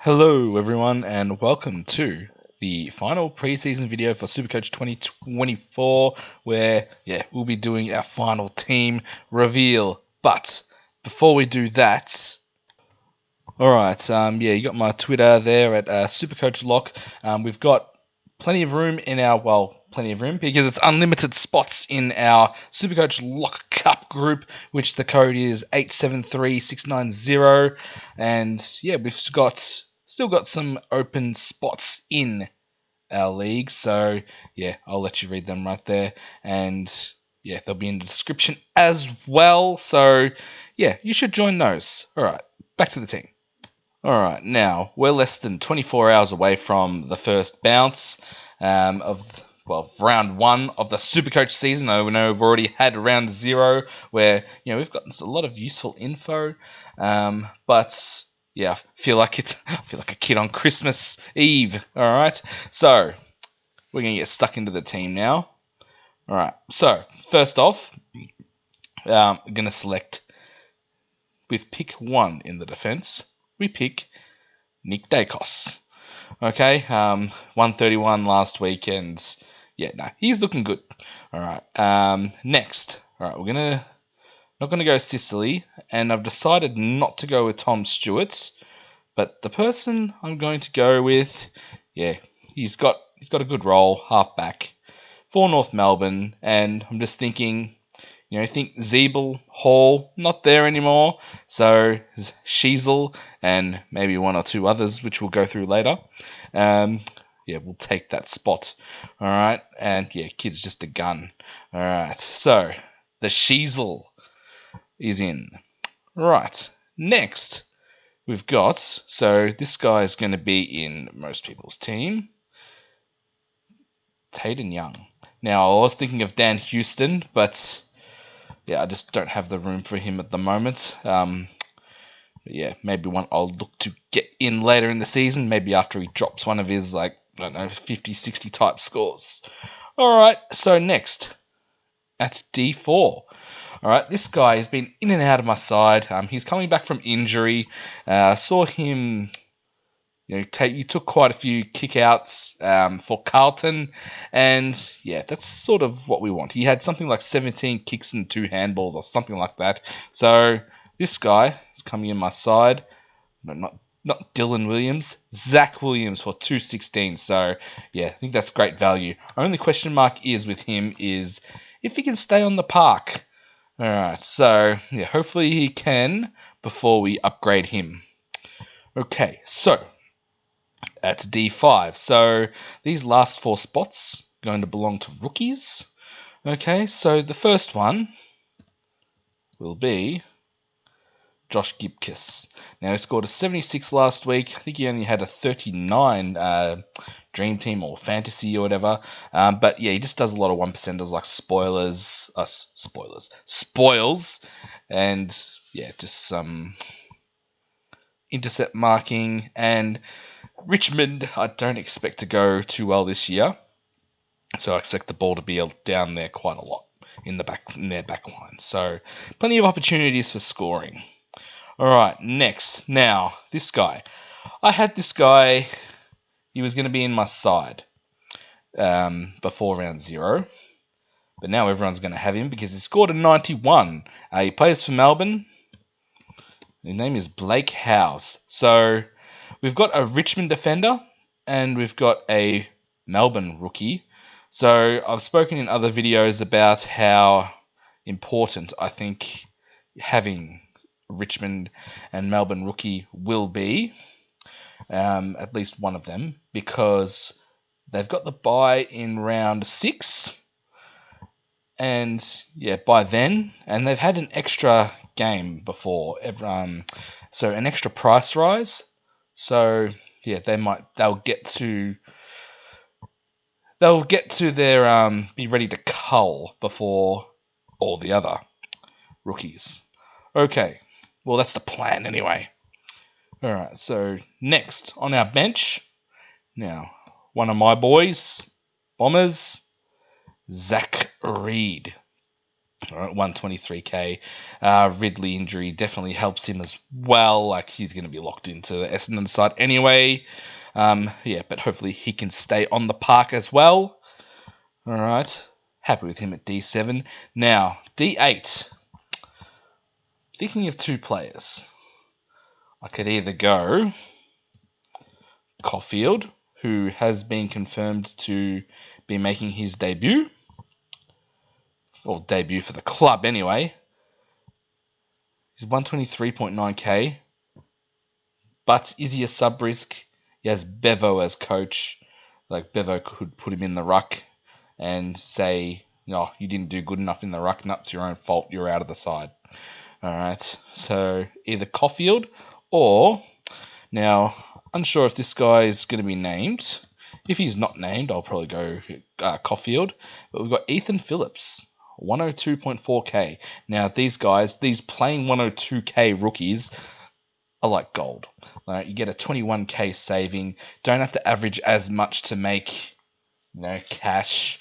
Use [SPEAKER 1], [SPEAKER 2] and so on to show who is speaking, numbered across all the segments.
[SPEAKER 1] Hello everyone and welcome to the final preseason video for Supercoach 2024 where we'll be doing our final team reveal. But before we do that, alright, you got my Twitter there at Supercoach Loch. We've got plenty of room in our, plenty of room because it's unlimited spots in our Supercoach Loch Cup Group, which the code is 873690. And we've still got some open spots in our league. So I'll let you read them right there. And they'll be in the description as well. So you should join those. Alright, back to the team. Alright, now we're less than 24 hours away from the first bounce of round one of the Supercoach season. I know we've already had round 0 where we've gotten a lot of useful info, but I feel like a kid on Christmas Eve. All right, so we're gonna get stuck into the team now. All right, so first off, I'm gonna select with pick 1 in the defense. We pick Nick Dacos. Okay, 131 last week, and he's looking good. All right, next, all right, we're not gonna go Sicily, and I've decided not to go with Tom Stewart, but the person I'm going to go with, he's got a good role, halfback for North Melbourne, and I'm just thinking. I think Zeeble, Hall, not there anymore. So Sheasel and maybe one or two others, which we'll go through later. We'll take that spot. All right. And kid's just a gun. All right. So the Sheasel is in. Right. Next, we've got, so this guy is going to be in most people's team. Tayden Young. Now, I was thinking of Dan Houston, but I just don't have the room for him at the moment. Maybe one I'll look to get in later in the season, maybe after he drops one of his, 50, 60 type scores. All right, so next, at D4. All right, this guy has been in and out of my side. He's coming back from injury. I saw him... you took quite a few kickouts for Carlton, and that's sort of what we want. He had something like 17 kicks and 2 handballs or something like that. So this guy is coming in my side. No, not Dylan Williams, Zach Williams for 216. So I think that's great value. Only question mark is with him is if he can stay on the park. All right, so hopefully he can before we upgrade him. Okay, so at D5. So these last 4 spots are going to belong to rookies. Okay, so the first one will be Josh Gibkiss. Now, he scored a 76 last week. I think he only had a 39 Dream Team or Fantasy or whatever. But he just does a lot of 1%ers like spoils, and just some intercept marking. And Richmond, I don't expect to go too well this year, so I expect the ball to be down there quite a lot in their back line. So plenty of opportunities for scoring. All right, next. Now, this guy. I had this guy. He was going to be in my side before round 0, but now everyone's going to have him because he scored a 91. He plays for Melbourne. His name is Blake Howes. So we've got a Richmond defender and we've got a Melbourne rookie. So I've spoken in other videos about how important I think having Richmond and Melbourne rookie will be, at least one of them, because they've got the bye in round 6, and by then, and they've had an extra game before, so an extra price rise. So they'll get to their be ready to cull before all the other rookies. Okay, well that's the plan anyway. All right, so next on our bench, now one of my boys, Bombers, Zach Reed. All right, 123k. Ridley injury definitely helps him as well. Like, he's going to be locked into the Essendon side anyway. But hopefully he can stay on the park as well. All right. Happy with him at D7. Now, D8. Thinking of two players. I could either go Caulfield, who has been confirmed to be making his debut. Or debut for the club anyway. He's 123.9k. But is he a sub-risk? He has Bevo as coach. Like, Bevo could put him in the ruck and say, no, you didn't do good enough in the ruck. No, it's your own fault. You're out of the side. All right. So either Caulfield or... Now, unsure if this guy is going to be named. If he's not named, I'll probably go Caulfield. But we've got Ethan Phillips, 102.4k. Now, these guys, these playing 102k rookies are like gold. You get a 21k saving. Don't have to average as much to make, cash.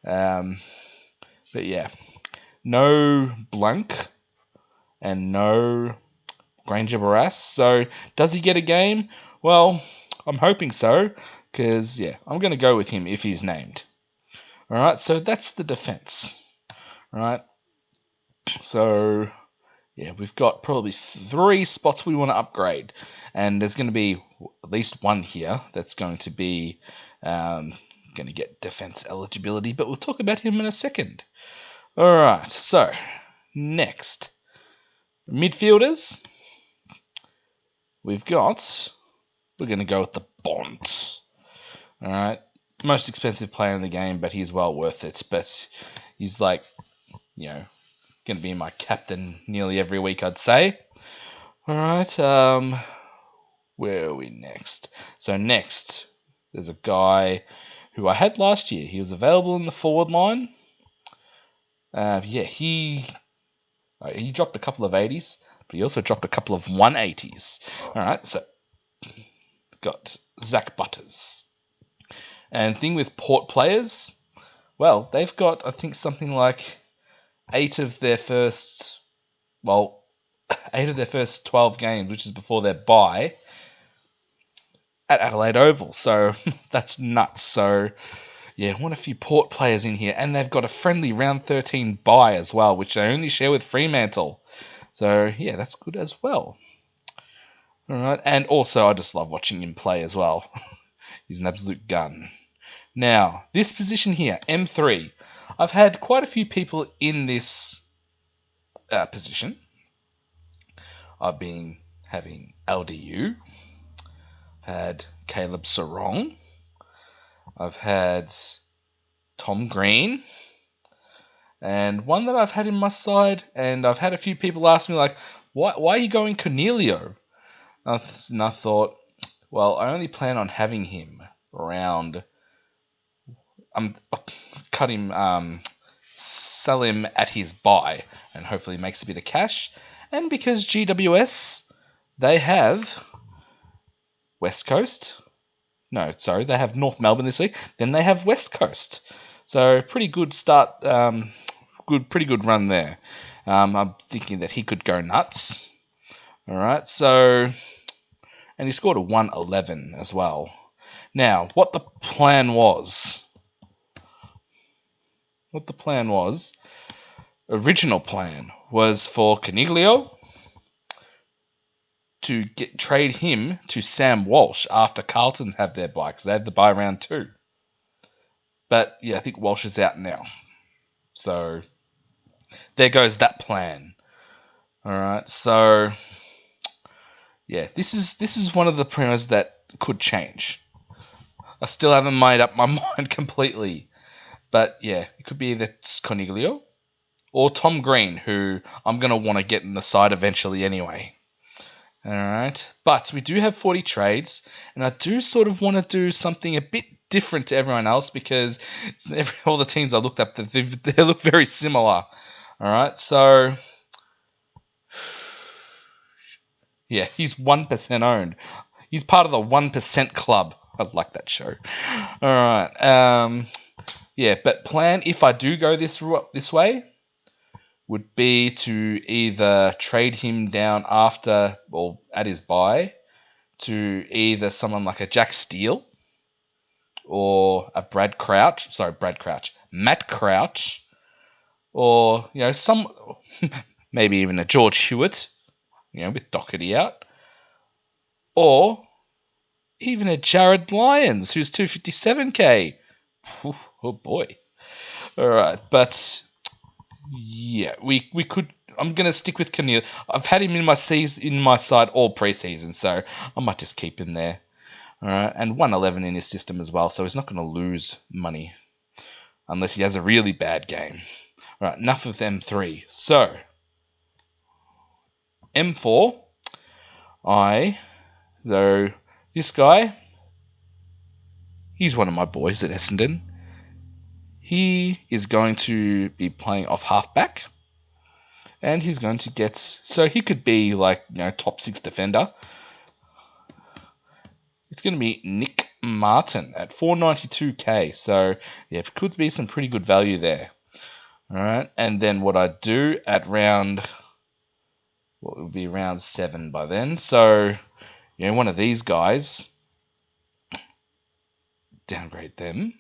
[SPEAKER 1] But yeah, no Blank and no Granger Barras. So does he get a game? Well, I'm hoping so, because I'm going to go with him if he's named. All right, so that's the defense. All right, so we've got probably 3 spots we want to upgrade, and there's going to be at least one here that's going to be going to get defense eligibility, but we'll talk about him in a second. All right, so next, midfielders. We're going to go with the Bont. All right. Most expensive player in the game, but he's well worth it. But he's going to be my captain nearly every week, I'd say. All right. Where are we next? So next, there's a guy who I had last year. He was available in the forward line. He dropped a couple of 80s. But he also dropped a couple of 180s. All right, so got Zach Butters. And thing with Port players, well, they've got, I think, something like 8 of their first 12 games, which is before their bye, at Adelaide Oval. So that's nuts. So, I want a few Port players in here. And they've got a friendly round 13 bye as well, which they only share with Fremantle. So, that's good as well. All right. And also, I just love watching him play as well. He's an absolute gun. Now, this position here, M3. I've had quite a few people in this position. I've been having LDU. I've had Caleb Sarong. I've had Tom Green. And one that I've had in my side, and I've had a few people ask me, like, why are you going Cornelio? And I thought, well, I only plan on having him around... cut him, sell him at his buy, and hopefully makes a bit of cash. And because GWS, they have West Coast. No, sorry, they have North Melbourne this week. Then they have West Coast. So pretty good start, pretty good run there. I'm thinking that he could go nuts. All right, so, and he scored a 111 as well. Now, what the plan was, original plan was for Coniglio to trade him to Sam Walsh after Carlton have their bye, because they had the bye round 2. But I think Walsh is out now. So there goes that plan. All right, so this is one of the promos that could change. I still haven't made up my mind completely, but it could be either Coniglio or Tom Green, who I'm gonna want to get in the side eventually anyway. All right, but we do have 40 trades, and I do sort of want to do something a bit different to everyone else, because all the teams I looked up, they look very similar. All right, so he's 1% owned. He's part of the 1% club. I like that show. All right, but plan if I do go this way, would be to either trade him down after or at his bye to either someone like a Jack Steele or a Matt Crouch, or some maybe even a George Hewitt, with Doherty out, or even a Jared Lyons who's 257k. Oh boy! All right, but yeah, we could. I'm gonna stick with Keneally. I've had him in my side all preseason, so I might just keep him there. All right, and 111 in his system as well, so he's not going to lose money unless he has a really bad game. All right, enough of M3. So M4, though this guy, he's one of my boys at Essendon. He is going to be playing off halfback, and he's going to get, so he could be like top 6 defender. It's going to be Nick Martin at 492k. So yeah, it could be some pretty good value there. All right, and then what I do at round, what would be round 7 by then. So one of these guys, downgrade them,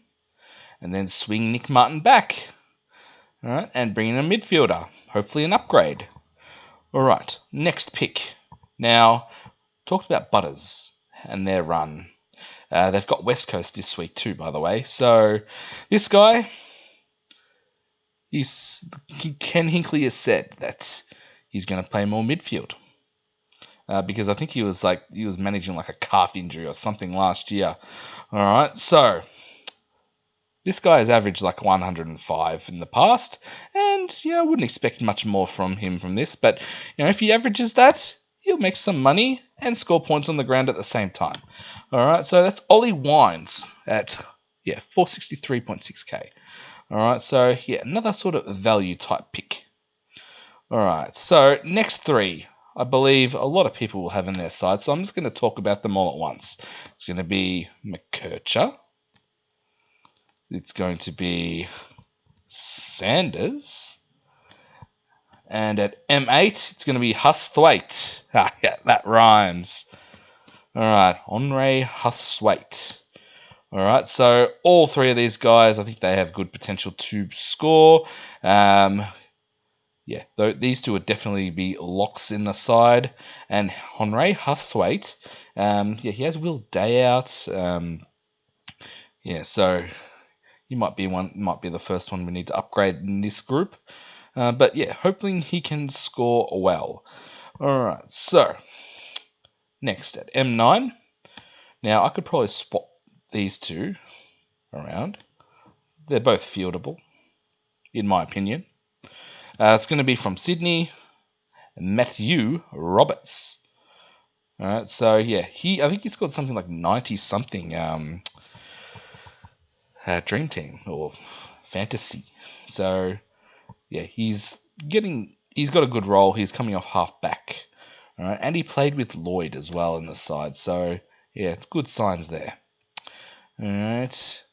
[SPEAKER 1] and then swing Nick Martin back. All right, and bring in a midfielder, hopefully an upgrade. All right, next pick. Now, talked about Butters and their run. They've got West Coast this week too, by the way. So this guy, Ken Hinkley has said that he's going to play more midfield because I think he was managing like a calf injury or something last year. All right, so this guy has averaged like 105 in the past, and I wouldn't expect much more from him from this. But if he averages that, he'll make some money and score points on the ground at the same time. All right, so that's Ollie Wines at 463.6k. All right, so another sort of value type pick. All right, so next 3, I believe a lot of people will have in their side, so I'm just going to talk about them all at once. It's going to be McKercher. It's going to be Sanders. And at M8, it's going to be Hustwaite. Yeah, that rhymes. All right, Henri Hustwaite. All right, so all 3 of these guys, I think they have good potential to score. These 2 would definitely be locks in the side. And Henri Hustwaite, he has Will Day out. So he might be the first one we need to upgrade in this group. But hopefully he can score well. All right, so next at M9. Now I could probably swap these 2 around. They're both fieldable, in my opinion. It's going to be from Sydney, Matthew Roberts. All right, so I think he scored something like 90 something Dream Team or Fantasy. So he's got a good role. He's coming off half back. All right, and he played with Lloyd as well in the side. So it's good signs there. All right.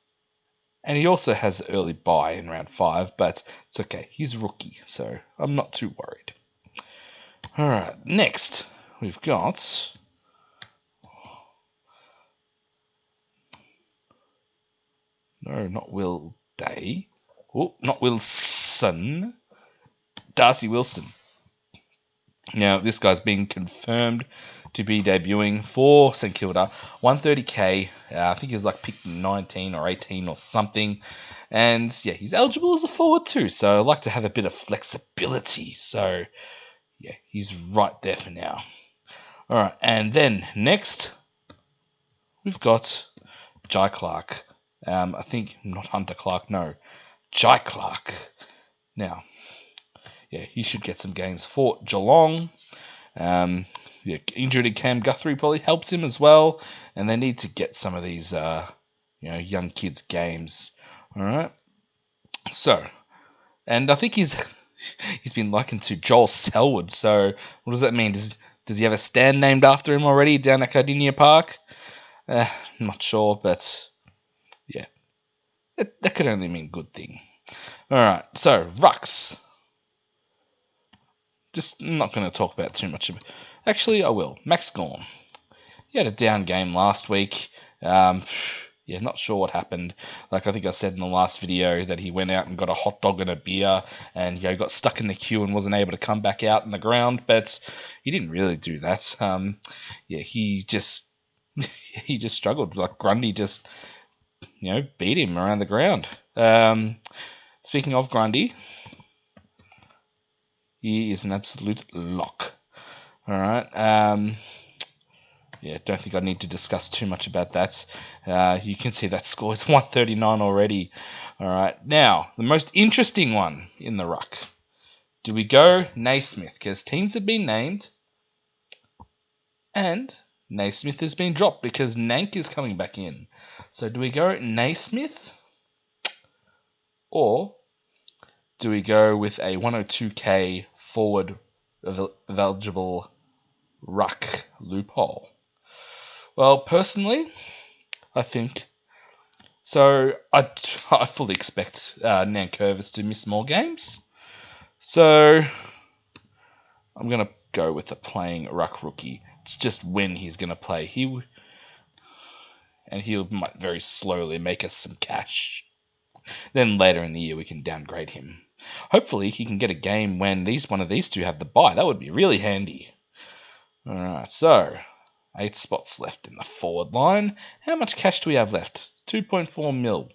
[SPEAKER 1] And he also has an early bye in round 5, but it's okay. He's rookie, so I'm not too worried. All right, next we've got not Will Day. Oh, not Wilson. Darcy Wilson. Now, this guy's been confirmed to be debuting for St Kilda. 130k. I think he's like picked 19 or 18 or something. And he's eligible as a forward too. So I like to have a bit of flexibility. So he's right there for now. All right, and then next we've got Jai Clark. I think not Hunter Clark. No, Jai Clark. Now, he should get some games for Geelong. Injured Cam Guthrie probably helps him as well, and they need to get some of these, young kids games. All right. So, and I think he's been likened to Joel Selwood. So, what does that mean? Does he have a stand named after him already down at Cardinia Park? Not sure, but that could only mean good thing. All right. So, Rucks. just not going to talk about too much of it. Actually, I will. Max Gorn. He had a down game last week. Yeah, not sure what happened. Like I think I said in the last video that he went out and got a hot dog and a beer and got stuck in the queue and wasn't able to come back out in the ground, but he didn't really do that. Yeah, he just struggled. Like Grundy just beat him around the ground. Speaking of Grundy, he is an absolute lock. All right. Yeah, don't think I need to discuss too much about that. You can see that score is 139 already. All right, now the most interesting one in the ruck. Do we go Naismith? Because teams have been named, and Naismith has been dropped because Nank is coming back in. So do we go Naismith, or do we go with a 102k forward eligible ruck loophole? Well, personally, I think so. I fully expect Nankervis to miss more games. So I'm going to go with a playing ruck rookie. It's just when he's going to play. He might very slowly make us some cash. Then later in the year we can downgrade him. Hopefully he can get a game when one of these two have the bye. That would be really handy. All right, so 8 spots left in the forward line. How much cash do we have left? 2.4 mil.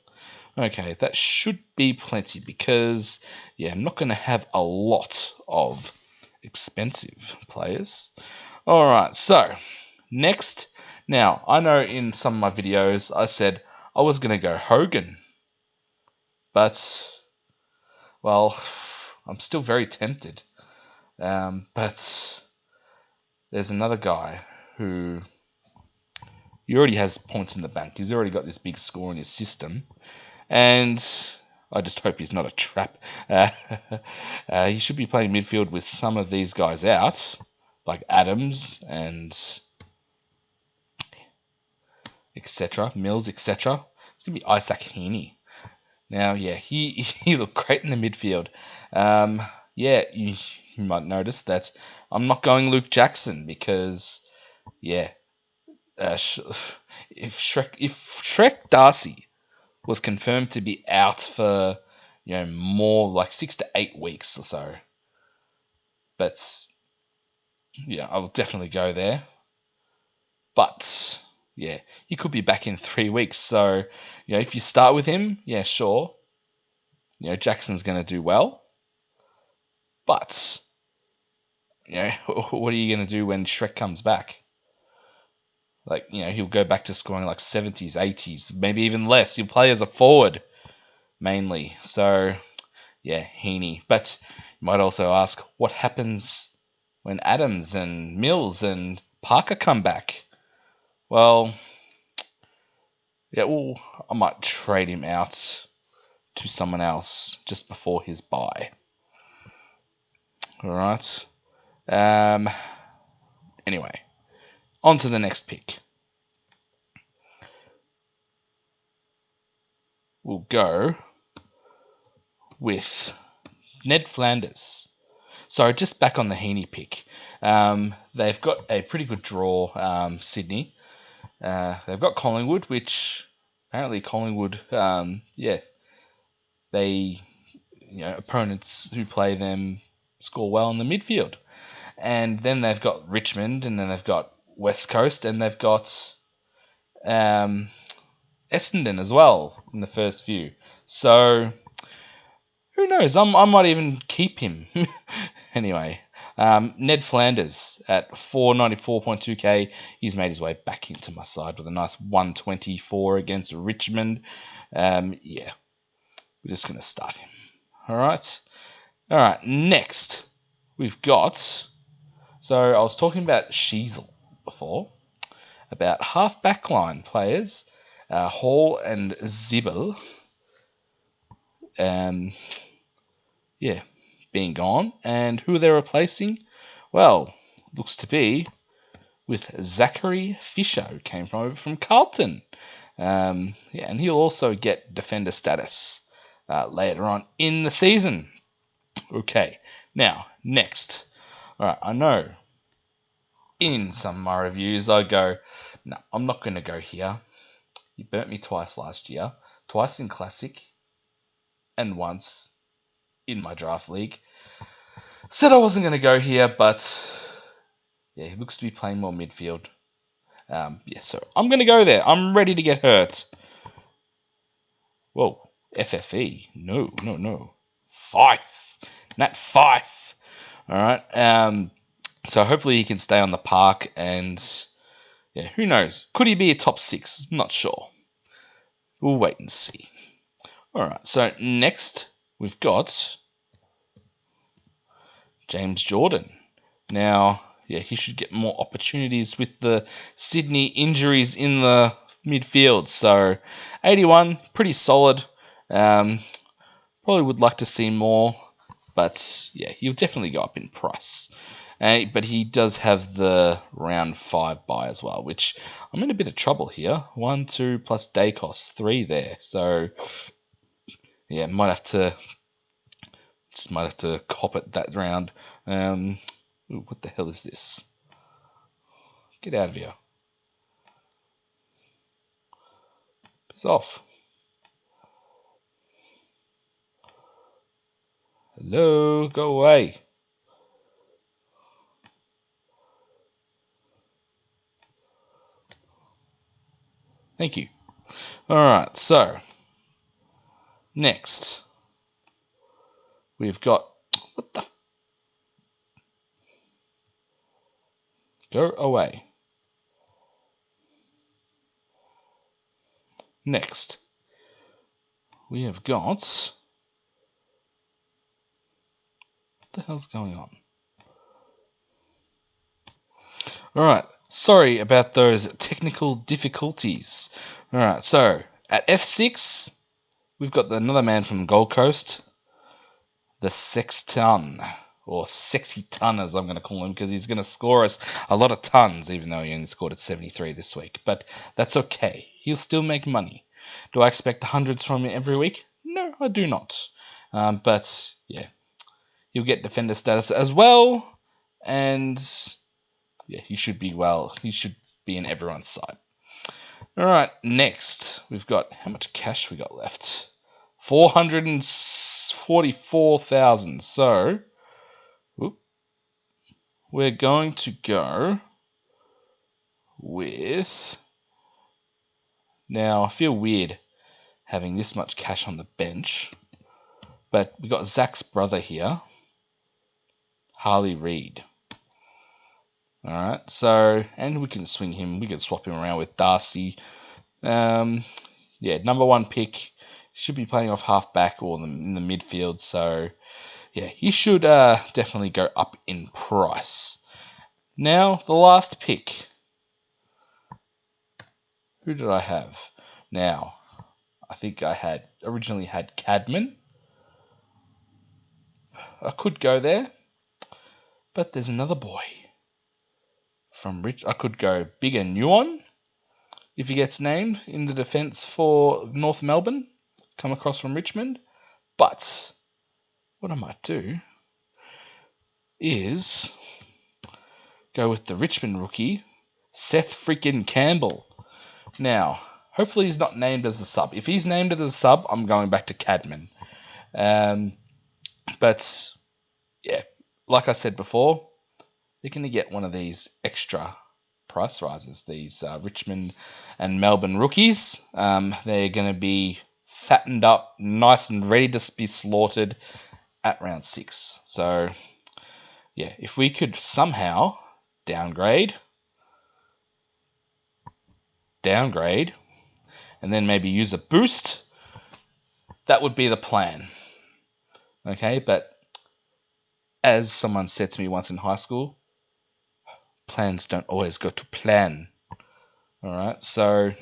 [SPEAKER 1] Okay, that should be plenty because, I'm not going to have a lot of expensive players. All right, so next. Now, I know in some of my videos I said I was going to go Hogan. But, well, I'm still very tempted. But there's another guy who he already has points in the bank. He's already got this big score in his system. And I just hope he's not a trap. He should be playing midfield with some of these guys out, like Adams and etc., Mills, etc. It's going to be Isaac Heaney. Now, he looked great in the midfield. You might notice that I'm not going Luke Jackson because, if Shrek Darcy was confirmed to be out for more like 6 to 8 weeks or so, but I'll definitely go there. But he could be back in 3 weeks. So if you start with him, sure, Jackson's going to do well. But what are you going to do when Shrek comes back? Like, he'll go back to scoring like 70s, 80s, maybe even less. He'll play as a forward, mainly. So, Heaney. But you might also ask, what happens when Adams and Mills and Parker come back? Well, I might trade him out to someone else just before his bye. All right. Anyway. On to the next pick. We'll go with Ned Flanders. So just back on the Heaney pick. They've got a pretty good draw, Sydney. They've got Collingwood, which apparently Collingwood, they, opponents who play them score well in the midfield. And then they've got Richmond, and then they've got West Coast, and they've got Essendon as well in the first few. So who knows? I might even keep him. Anyway, Ned Flanders at 494.2k. He's made his way back into my side with a nice 124 against Richmond. We're just going to start him. All right. Next, we've got. So I was talking about Sheasel before, about half backline players, Hall and Zibble, being gone. And who they're replacing? Well, looks to be with Zachary Fisher, who came from Carlton. And he'll also get defender status later on in the season. Okay, now, next. Alright, I know in some of my reviews I go, no, I'm not going to go here. You burnt me twice last year, twice in Classic, and once in my draft league. Said I wasn't going to go here, but yeah, he looks to be playing more midfield. Yeah, so I'm going to go there. I'm ready to get hurt. Whoa, FFE. No, no, no. Fife. Nat Fife. All right. So hopefully he can stay on the park, and yeah, who knows? Could he be a top 6? Not sure. We'll wait and see. All right. So next we've got James Jordan. Now, yeah, he should get more opportunities with the Sydney injuries in the midfield. So 81, pretty solid. Probably would like to see more, but yeah, he'll definitely go up in price. But he does have the round 5 buy as well, which I'm in a bit of trouble here. 1, 2 plus day cost 3 there. So yeah, might have to cop it that round. Ooh, what the hell is this? Get out of here. Piss off. Hello, go away. Thank you. Alright, so next we've got what the go away. Next we have got what the hell's going on? Alright, sorry about those technical difficulties. Alright, so at F6 we've got another man from Gold Coast, the Sexton, or Sexy Ton as I'm going to call him, because he's going to score us a lot of tons, even though he only scored at 73 this week. But that's okay. He'll still make money. Do I expect hundreds from him every week? No, I do not. But yeah, he'll get defender status as well, and yeah, he should be in everyone's side. All right, next we've got how much cash we got left. 444,000. So we're going to go with. Now I feel weird having this much cash on the bench, but we got Zach's brother here, Harley Reid. All right, so and we can swing him. We can swap him around with Darcy. Yeah, number 1 pick. Should be playing off half back or in the midfield. So yeah, he should definitely go up in price. Now the last pick. Who did I have? Now I think I originally had Cadman. I could go there, but there's another boy from Rich. I could go Bigger Nuon if he gets named in the defence for North Melbourne, come across from Richmond. But what I might do is go with the Richmond rookie, Seth freaking Campbell. Now, hopefully he's not named as a sub. If he's named as a sub, I'm going back to Cadman. But yeah, like I said before, they're going to get one of these extra price rises, these Richmond and Melbourne rookies. They're going to be fattened up, nice and ready to be slaughtered at round 6. So yeah, if we could somehow downgrade, and then maybe use a boost, that would be the plan. Okay, but as someone said to me once in high school, plans don't always go to plan. All right, so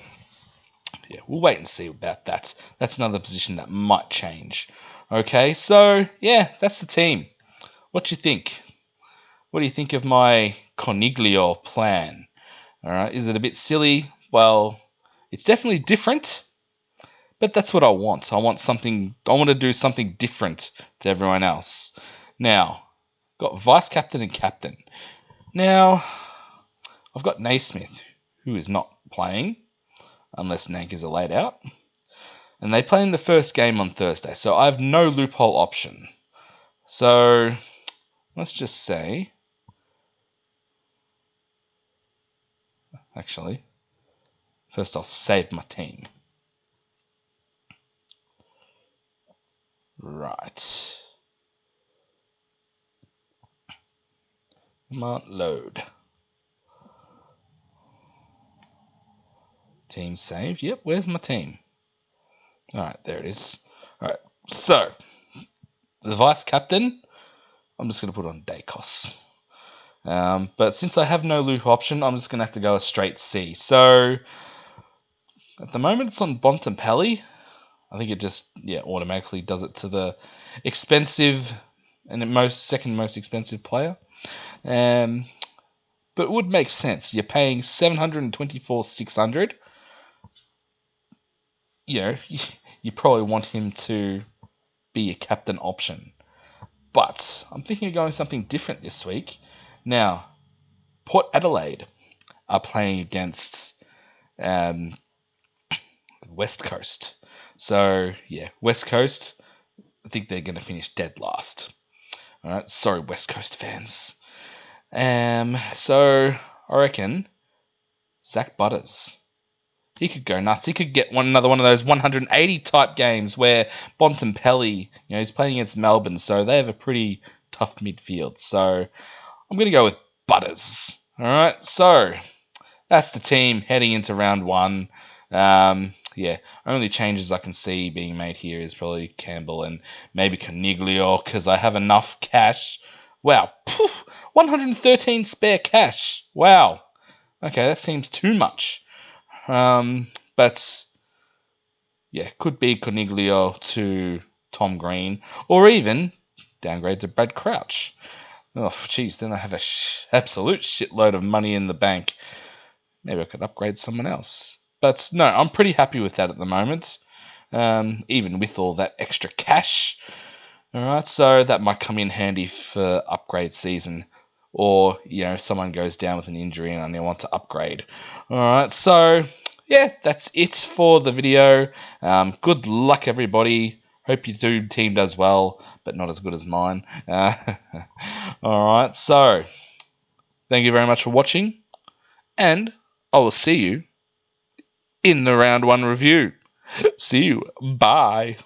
[SPEAKER 1] yeah, we'll wait and see about that. That's another position that might change. Okay, so yeah, that's the team. What do you think? What do you think of my Coniglio plan? All right, is it a bit silly? Well, it's definitely different, but that's what I want. I want to do something different to everyone else. Now, got vice captain and captain. Now, I've got Naismith, who is not playing, unless Nank is a laid out. And they play in the first game on Thursday, so I have no loophole option. So, let's just say... Actually, first I'll save my team. Right. Come on, load. Team saved. Yep, where's my team? Alright, there it is. Alright, so, the vice captain, I'm just going to put on Dacos. But since I have no loop option, I'm just going to have to go a straight C. So, at the moment it's on Bontempelli. I think it just automatically does it to the expensive and second most expensive player. But it would make sense. You're paying 724,600. You probably want him to be a captain option. But I'm thinking of going something different this week. Now, Port Adelaide are playing against West Coast. So, West Coast, I think they're going to finish dead last. All right, sorry, West Coast fans. So, I reckon Zach Butters. He could go nuts. He could get another one of those 180 type games where Bontempelli, he's playing against Melbourne, so they have a pretty tough midfield. So I'm going to go with Butters. All right, so that's the team heading into round one. Only changes I can see being made here is probably Campbell and maybe Coniglio because I have enough cash. Wow, 113 spare cash. Wow. Okay, that seems too much. But could be Coniglio to Tom Green, or even downgrade to Brad Crouch. Oh, geez, then I have a absolute shitload of money in the bank. Maybe I could upgrade someone else. But no, I'm pretty happy with that at the moment, even with all that extra cash. All right, so that might come in handy for upgrade season. Or, if someone goes down with an injury and I want to upgrade. All right, so, that's it for the video. Good luck, everybody. Hope your team does well, but not as good as mine. All right, so, thank you very much for watching. And I will see you in the round one review. See you. Bye.